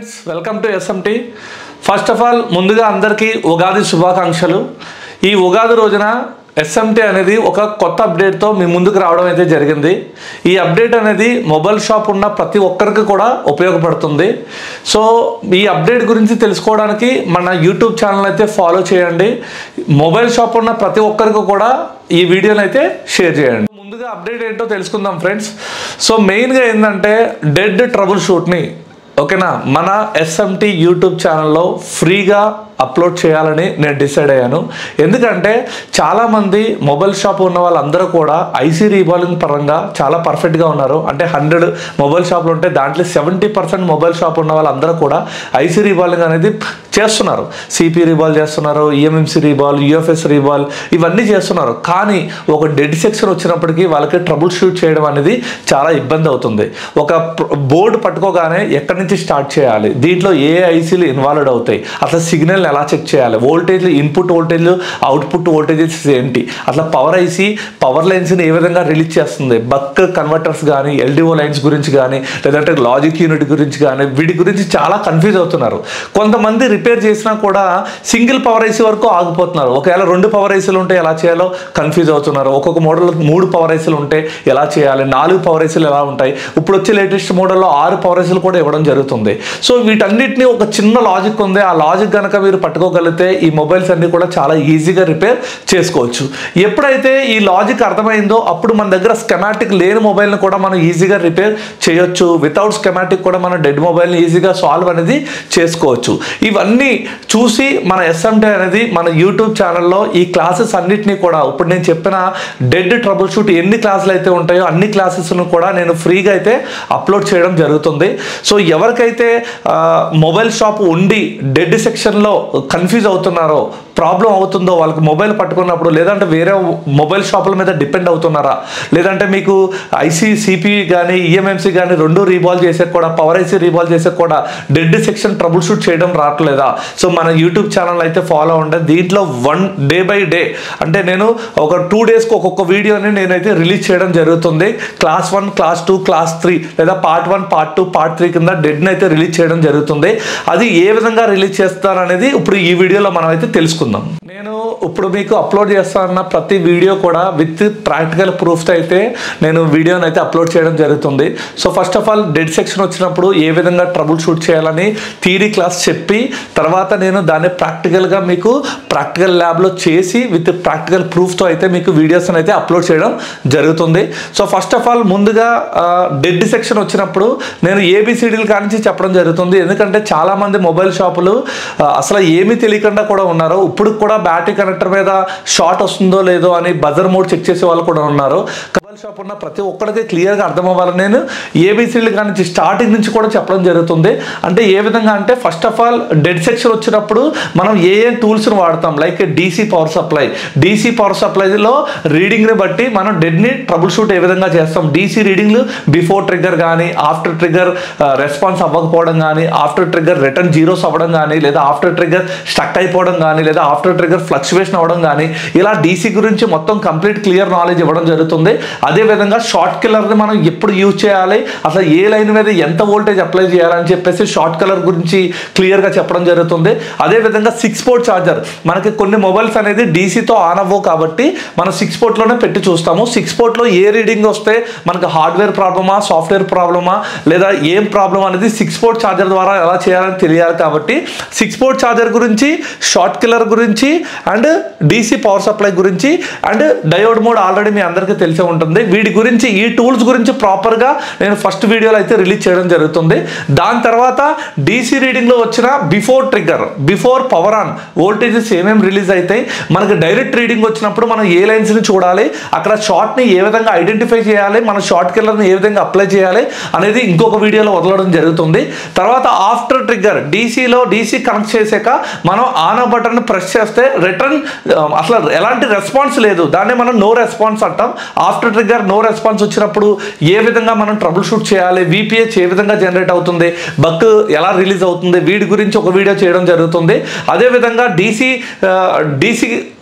Friends welcome to SMT. First of all ముందుగా అందరికీ ఉగాది శుభాకాంక్షలు. ఈ ఉగాది రోజున ఎస్ఎంటీ అనేది ఒక కొత్త అప్డేట్తో మీ ముందుకు రావడం అయితే జరిగింది. ఈ అప్డేట్ అనేది మొబైల్ షాప్ ఉన్న ప్రతి ఒక్కరికి కూడా ఉపయోగపడుతుంది. సో ఈ అప్డేట్ గురించి తెలుసుకోవడానికి మన యూట్యూబ్ ఛానల్ అయితే ఫాలో చేయండి. మొబైల్ షాప్ ఉన్న ప్రతి ఒక్కరికి కూడా ఈ వీడియోని అయితే షేర్ చేయండి. ముందుగా అప్డేట్ ఏంటో తెలుసుకుందాం ఫ్రెండ్స్. సో మెయిన్గా ఏంటంటే డెడ్ ట్రబుల్ షూట్ని ఓకేనా మన ఎస్ఎంటీ యూట్యూబ్ ఛానల్లో ఫ్రీగా అప్లోడ్ చేయాలని నేను డిసైడ్ అయ్యాను. ఎందుకంటే చాలామంది మొబైల్ షాప్ ఉన్న వాళ్ళందరూ కూడా ఐసీ రీబాలింగ్ పరంగా చాలా పర్ఫెక్ట్గా ఉన్నారు. అంటే 100 మొబైల్ షాపులు ఉంటే దాంట్లో 70% మొబైల్ షాప్ ఉన్న వాళ్ళందరూ కూడా ఐసీ రీబాలింగ్ అనేది చేస్తున్నారు. సిపి రీబాల్ చేస్తున్నారు, ఈఎంఎంసి రీబాల్, యూఎఫ్ఎస్ రీబాల్ ఇవన్నీ చేస్తున్నారు. కానీ ఒక డెడ్ సెక్షన్ వచ్చినప్పటికీ వాళ్ళకి ట్రబుల్ షూట్ చేయడం అనేది చాలా ఇబ్బంది అవుతుంది. ఒక బోర్డు పట్టుకోగానే ఎక్కడి నుంచి స్టార్ట్ చేయాలి, దీంట్లో ఏ ఐసీలు ఇన్వాల్వ్ అవుతాయి, అసలు సిగ్నల్ ఎలా చెక్ చేయాలి, వోల్టేజ్లు ఇన్పుట్ వోల్టేజ్లు అవుట్పుట్ వోల్టేజెస్ ఏంటి, అట్లా పవర్ ఐసీ పవర్ లైన్స్ని ఏ విధంగా రిలీజ్ చేస్తుంది, బక్ కన్వర్టర్స్ కానీ ఎల్డిఓ లైన్స్ గురించి కానీ లేదంటే లాజిక్ యూనిట్ గురించి కానీ వీటి గురించి చాలా కన్ఫ్యూజ్ అవుతున్నారు. కొంతమంది రిపేర్ చేసినా కూడా సింగిల్ పవర్ ఐసీ వరకు ఆగిపోతున్నారు. ఒకవేళ 2 పవర్ ఐసీలు ఉంటే ఎలా చేయాలో కన్ఫ్యూజ్ అవుతున్నారు. ఒక్కొక్క మోడల్ 3 పవర్ ఐసీలు ఉంటే ఎలా చేయాలి, 4 పవర్ ఐసీలు ఎలా ఉంటాయి, ఇప్పుడు వచ్చే లేటెస్ట్ మోడల్లో 6 పవర్ ఐసీలు కూడా ఇవ్వడం జరుగుతుంది. సో వీటన్నిటిని ఒక చిన్న లాజిక్ ఉంది. ఆ లాజిక్ కనుక మీరు పట్టుకోగలిగితే ఈ మొబైల్స్ అన్ని కూడా చాలా ఈజీగా రిపేర్ చేసుకోవచ్చు. ఎప్పుడైతే ఈ లాజిక్ అర్థమైందో అప్పుడు మన దగ్గర స్కెమాటిక్ లేని మొబైల్ని కూడా మనం ఈజీగా రిపేర్ చేయొచ్చు. వితౌట్ స్కెమాటిక్ కూడా మనం డెడ్ మొబైల్ని ఈజీగా సాల్వ్ అనేది చేసుకోవచ్చు. ఇవన్నీ చూసి మన ఎస్ఎంటీ అనేది మన యూట్యూబ్ ఛానల్లో ఈ క్లాసెస్ అన్నిటినీ కూడా ఇప్పుడు నేను చెప్పిన డెడ్ ట్రబుల్ షూట్ ఎన్ని క్లాసులు అయితే ఉంటాయో అన్ని క్లాసెస్ను కూడా నేను ఫ్రీగా అయితే అప్లోడ్ చేయడం జరుగుతుంది. సో ఎవరికైతే మొబైల్ షాప్ ఉండి డెడ్ సెక్షన్లో కన్ఫ్యూజ్ అవుతున్నారో, ప్రాబ్లం అవుతుందో, వాళ్ళకి మొబైల్ పట్టుకున్నప్పుడు లేదంటే వేరే మొబైల్ షాపుల మీద డిపెండ్ అవుతున్నారా, లేదంటే మీకు ఐసీ సిపి కానీ ఈఎంఎంసి కానీ 2 రీబాల్ చేసే కూడా పవర్ ఐసీ రీబాల్ చేసే కూడా డెడ్ సెక్షన్ ట్రబుల్ షూట్ చేయడం రావట్లేదా, సో మన యూట్యూబ్ ఛానల్ అయితే ఫాలో ఉండే. దీంట్లో డే బై డే అంటే నేను ఒక 2 డేస్కి ఒక్కొక్క వీడియోని నేనైతే రిలీజ్ చేయడం జరుగుతుంది. క్లాస్ 1, క్లాస్ 2, క్లాస్ 3 లేదా పార్ట్ 1, పార్ట్ 2, పార్ట్ 3 కింద డెడ్ని అయితే రిలీజ్ చేయడం జరుగుతుంది. అది ఏ విధంగా రిలీజ్ చేస్తారనేది ఇప్పుడు ఈ వీడియోలో మనం అయితే తెలుసుకుందాం. నేను ఇప్పుడు మీకు అప్లోడ్ చేస్తానన్న ప్రతి వీడియో కూడా విత్ ప్రాక్టికల్ ప్రూఫ్తో అయితే నేను వీడియోని అయితే అప్లోడ్ చేయడం జరుగుతుంది. So first of all dead section వచ్చినప్పుడు ఏ విధంగా ట్రబుల్ షూట్ చేయాలని థియరీ క్లాస్ చెప్పి తర్వాత నేను దాన్ని ప్రాక్టికల్గా మీకు ప్రాక్టికల్ ల్యాబ్లో చేసి విత్ ప్రాక్టికల్ ప్రూఫ్తో అయితే మీకు వీడియోస్ని అయితే అప్లోడ్ చేయడం జరుగుతుంది. సో ఫస్ట్ ఆఫ్ ఆల్ ముందుగా డెడ్ సెక్షన్ వచ్చినప్పుడు నేను ఏబిసిడీలు కానించి చెప్పడం జరుగుతుంది. ఎందుకంటే చాలామంది మొబైల్ షాపులు అసలు ఏమీ తెలియకుండా కూడా ఉన్నారు. ఇప్పుడు కూడా బ్యాటరీ కనెక్టర్ మీద షార్ట్ వస్తుందో లేదో అని బజర్ మోడ్ చెక్ చేసే వాళ్ళు కూడా ఉన్నారు. మొబైల్ షాప్ ఉన్న ప్రతి ఒక్కరికి క్లియర్గా అర్థం అవ్వాలని నేను ఏబిసిడీలు కానీ స్టార్టింగ్ నుంచి కూడా చెప్పడం జరుగుతుంది. అంటే ఏ విధంగా అంటే first of all dead section వచ్చినప్పుడు మనం ఏ టూల్స్ని వాడతాం, like DC power supply. DC power సప్లైలో రీడింగ్ని బట్టి మనం డెడ్ని ట్రబుల్ షూట్ ఏ విధంగా చేస్తాం. డీసీ రీడింగ్లు బిఫోర్ ట్రిగ్గర్ కానీ ఆఫ్టర్ ట్రిగ్గర్ రెస్పాన్స్ అవ్వకపోవడం కానీ, ఆఫ్టర్ ట్రిగ్గర్ రిటర్న్ జీరోస్ అవ్వడం కానీ, లేదా ఆఫ్టర్ ట్రిగ్గర్ స్టక్ అయిపోవడం కానీ, లేదా ఆఫ్టర్ ట్రిగ్గర్ ఫ్లక్చువేషన్ అవ్వడం కానీ, ఇలా డీసీ గురించి మొత్తం కంప్లీట్ క్లియర్ నాలెడ్జ్ ఇవ్వడం జరుగుతుంది. అదేవిధంగా షార్ట్ కిల్లర్ని మనం ఎప్పుడు యూజ్ చేయాలి, అసలు ఏ లైన్ మీద ఎంత వోల్టేజ్ అప్లై చేయాలని చెప్పేసి షార్ట్ కలర్ గురించి క్లియర్గా చెప్పడం జరుగుతుంది. అదేవిధంగా 6 పోర్ట్ ఛార్జర్, మనకి కొన్ని మొబైల్స్ అనేది డీసీతో ఆన్ అవ్వవు కాబట్టి మనం 6 పోర్ట్లోనే పెట్టి చూస్తాము. 6 పోర్ట్లో ఏ రీడింగ్ వస్తే మనకు హార్డ్వేర్ ప్రాబ్లమా సాఫ్ట్వేర్ ప్రాబ్లమా లేదా ఏం ప్రాబ్లం అనేది 6 పోర్ట్ ఛార్జర్ ద్వారా ఎలా చేయాలని తెలియాలి. కాబట్టి 6 పోర్ట్ ఛార్జర్ గురించి, షార్ట్ కిల్లర్ గురించి అండ్ డీసీ పవర్ సప్లై గురించి అండ్ డయోడ్ మోడ్ ఆల్రెడీ మీ అందరికీ తెలిసే ఉంటుంది. వీటి గురించి ఈ టూల్స్ గురించి ప్రాపర్గా నేను ఫస్ట్ వీడియోలో అయితే రిలీజ్ చేయడం జరుగుతుంది. దాని తర్వాత డీసీ రీడింగ్లో వచ్చిన before trigger, before power on voltages ఏమేమి రిలీజ్ అవుతాయి, మనకి డైరెక్ట్ రీడింగ్ వచ్చినప్పుడు మనం ఏ లైన్స్ని చూడాలి, అక్కడ షార్ట్ని ఏ విధంగా ఐడెంటిఫై చేయాలి, మన షార్ట్ కిల్లర్ని ఏ విధంగా అప్లై చేయాలి అనేది ఇంకొక వీడియోలో వదలడం జరుగుతుంది. తర్వాత ఆఫ్టర్ ట్రిగ్గర్ డీసీ కనెక్ట్ చేసాక మనం ఆన్ బటన్ ప్రెస్ చేస్తే రిటర్న్ అసలు ఎలాంటి రెస్పాన్స్ లేదు, దాన్ని మనం నో రెస్పాన్స్ అంటాం. After trigger trigger no response వచ్చినప్పుడు ఏ విధంగా మనం ట్రబుల్ షూట్ చేయాలి, VPH ఏ విధంగా జనరేట్ అవుతుంది, బగ్ ఎలా రిలీజ్ అవుతుంది, వీటి గురించి ఒక వీడియో చేయడం జరుగుతుంది. అదేవిధంగా డీసీ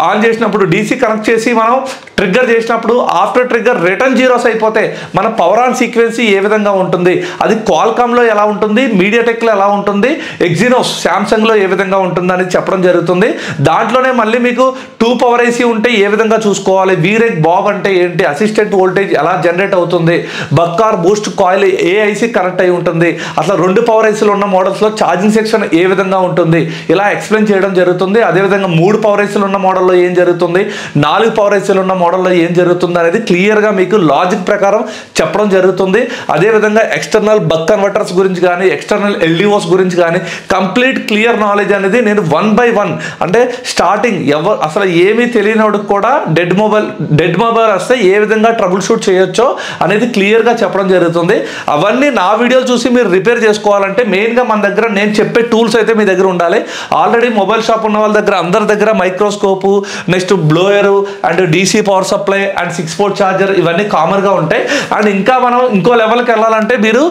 ఆన్ చేసినప్పుడు డీసీ కనెక్ట్ చేసి మనం ట్రిగ్గర్ చేసినప్పుడు ఆఫ్టర్ ట్రిగ్గర్ రిటర్న్ జీరోస్ అయిపోతే మన పవర్ ఆన్ సీక్వెన్సీ ఏ విధంగా ఉంటుంది, అది క్వాల్కామ్లో ఎలా ఉంటుంది, మీడియాటెక్లో ఎలా ఉంటుంది, ఎగ్జినోస్ శాంసంగ్లో ఏ విధంగా ఉంటుంది అని చెప్పడం జరుగుతుంది. దాంట్లోనే మళ్ళీ మీకు 2 పవర్ ఐసీ ఉంటే ఏ విధంగా చూసుకోవాలి, వీరెక్ బాబ్ అంటే ఏంటి, అసిస్టెంట్ వోల్టేజ్ ఎలా జనరేట్ అవుతుంది, బక్ ఆర్ బూస్ట్ కాయిల్ ఏ ఐసీ కనెక్ట్ అయి ఉంటుంది, అసలు 2 పవర్ ఐసీలు ఉన్న మోడల్స్లో ఛార్జింగ్ సెక్షన్ ఏ విధంగా ఉంటుంది, ఇలా ఎక్స్ప్లెయిన్ చేయడం జరుగుతుంది. అదేవిధంగా 3 పవర్ ఐసీలు ఉన్న మోడల్లో ఏం జరుగుతుంది, 4 పవర్ ఐసీలు ఉన్న మోడల్లో ఏం జరుగుతుంది అనేది క్లియర్గా మీకు లాజిక్ ప్రకారం చెప్పడం జరుగుతుంది. అదేవిధంగా ఎక్స్టర్నల్ బక్ కన్వర్టర్స్ గురించి కానీ ఎక్స్టర్నల్ ఎల్డిఓస్ గురించి కానీ కంప్లీట్ క్లియర్ నాలెడ్జ్ అనేది నేను 1 by 1 అంటే స్టార్టింగ్ అసలు ఏమీ తెలియనివాడికి కూడా డెడ్ మొబైల్ వస్తే ఏ విధంగా ట్రబుల్ షూట్ చేయొచ్చో అనేది క్లియర్గా చెప్పడం జరుగుతుంది. అవన్నీ నా వీడియోలు చూసి మీరు రిపేర్ చేసుకోవాలంటే మెయిన్గా మన దగ్గర నేను చెప్పే టూల్స్ అయితే మీ దగ్గర ఉండాలి. ఆల్రెడీ మొబైల్ షాప్ ఉన్న వాళ్ళ దగ్గర అందరి దగ్గర microscope, next blower and DC power supply and 6 port charger ఇవన్నీ కామన్గా ఉంటాయి. అండ్ ఇంకా మనం ఇంకో లెవెల్కి వెళ్ళాలంటే మీరు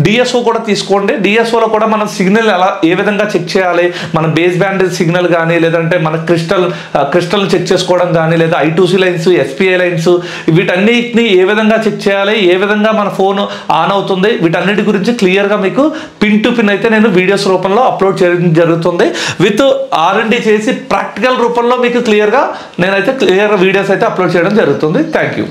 DSO కూడా తీసుకోండి. DSOలో కూడా మనం సిగ్నల్ ఏ విధంగా చెక్ చేయాలి, మన బేస్ బ్యాండ్ సిగ్నల్ కానీ లేదంటే మన క్రిస్టల్ చెక్ చేసుకోవడం కానీ లేదా I2C లైన్స్, SPI లైన్స్ వీటన్నిటిని ఏ విధంగా చెక్ చేయాలి, ఏ విధంగా మన ఫోన్ ఆన్ అవుతుంది, వీటన్నిటి గురించి క్లియర్గా మీకు పిన్ టు పిన్ అయితే నేను వీడియోస్ రూపంలో అప్లోడ్ చేయడం జరుగుతుంది. విత్ R&D చేసి ప్రాక్టికల్ రూపంలో మీకు క్లియర్గా నేనైతే వీడియోస్ అయితే అప్లోడ్ చేయడం జరుగుతుంది. Thank you.